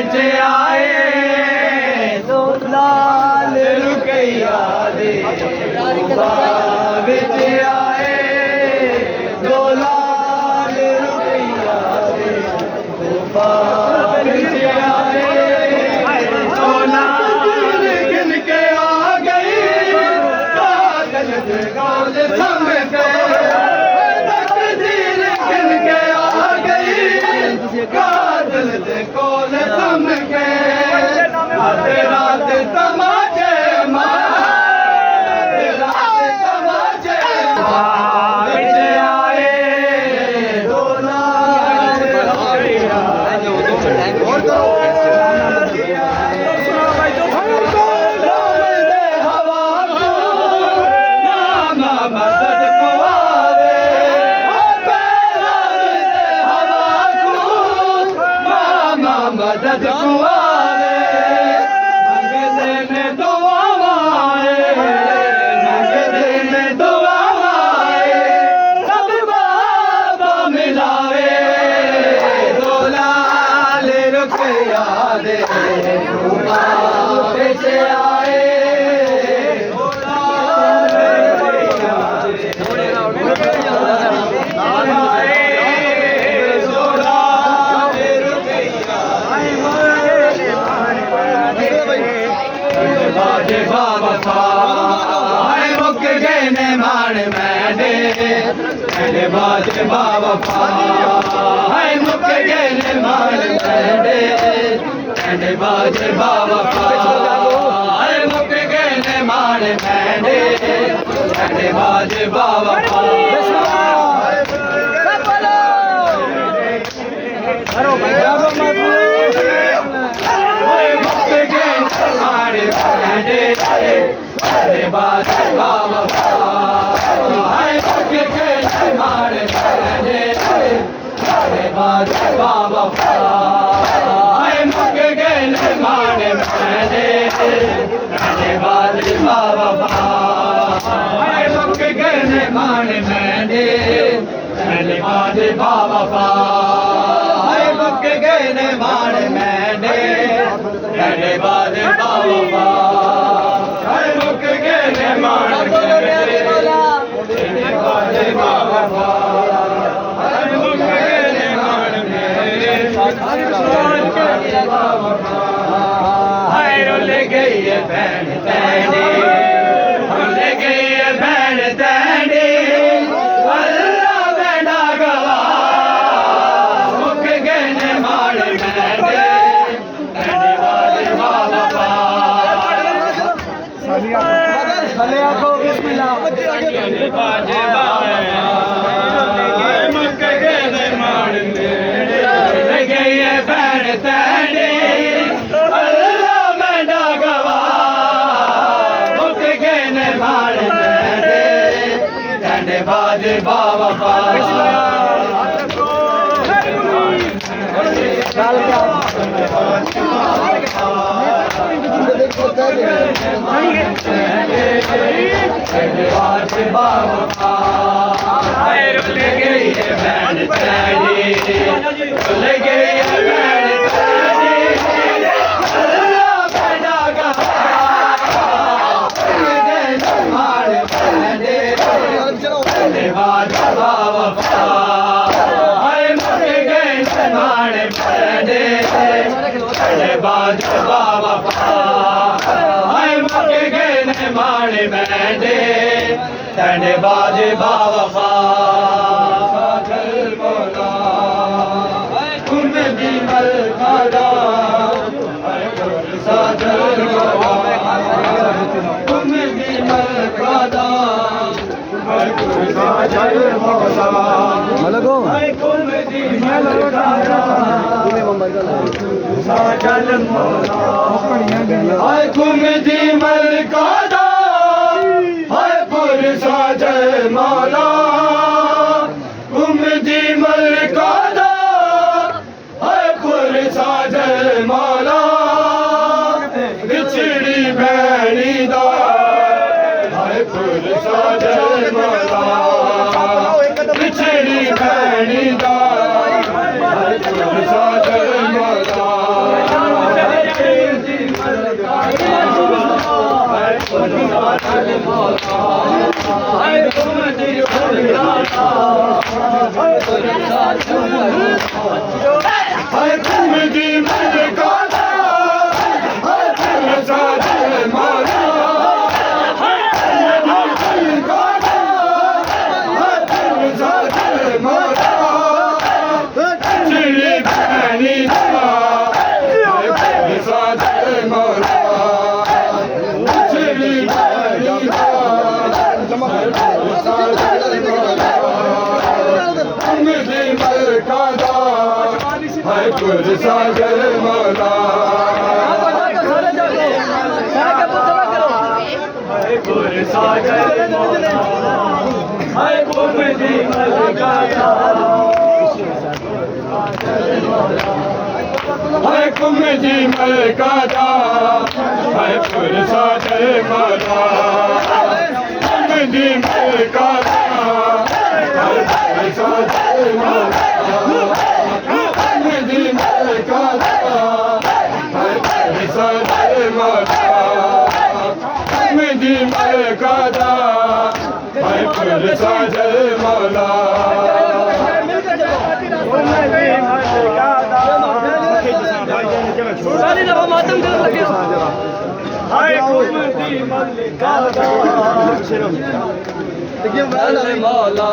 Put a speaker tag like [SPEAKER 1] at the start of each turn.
[SPEAKER 1] बिच आए दो लाल रुकैया दे बिच आए दो लाल रुकैया दे बिच आए दो लाल गिन के आ गई कागज पे गाल संग पे तकदीर गिन के आ गई कागज पे कोल संग के रात तमाचे मारे रात तमाचे बिच आए दो लाल रुकैया मदद कुआरे मंगते में दुआएं मंगते में दुआएं सब बाबा मिलावे दो लाल रुकैया दे बिच आए दो लाल रुकैया बाजे बाबा हाय मुक गए ने मान मैंने बाजे बाबा हाय मुक गए ने मान मैंने बाजे बाबा हाय मुक गए ने मान मैंने बाजे बाबा बाजे बाबा हाय मुक गए मारे बाजे बाबा हाय मुक गए मारे बाजे बाबा हाय मुक गए मारे बाजे बाबा हाय मुक गए मारे बाजे बाबा हाय मुक गए मारे बाजे बाबा हाय मुक गए हाय रुल गई है बहन तैनी रुल गई है बहन तैनी अल्लाह बेड़ा गवा मुक गए मारे भले आखो बिस्मिल्लाह बाजे मुक गए मार ले गई है बहन तैनी अल्लाह बेड़ा गवा मुक गए मार तैने बाजे बाबा रुल गई है बहन तैनी रुल गई है बहन तैनी अल्लाह बेड़ा गवा मारे बाजे बाबा हाय मुक गए मारे बाजे बाबा हाय मुक गए मारे तने बाजे बाबा साजल मौला तुम भी मलकादा साजल मौला तुम भी मलकादा साजल मौला मलको तुम भी मलकादा साजल मौला हाय तुम भी मलकादा साजल मौला तुम दी मलकादा है पुर साजल मौला बिछड़ी भैनी दा है पुर साजल मौला बिछड़ी भैनी दा है पुर साजल मौला साजन मौला हाय पुर साजन मौला हाय कुमदी मलका हाय कुमदी मलका हाय पुर साजन मौला कुमदी मलका हाय पुर साजन मौला कुमदी मलका हाय पुर साजन मौला कुमदी मलका हाय पुर साजन मौला हाय कुमदी मलका मौला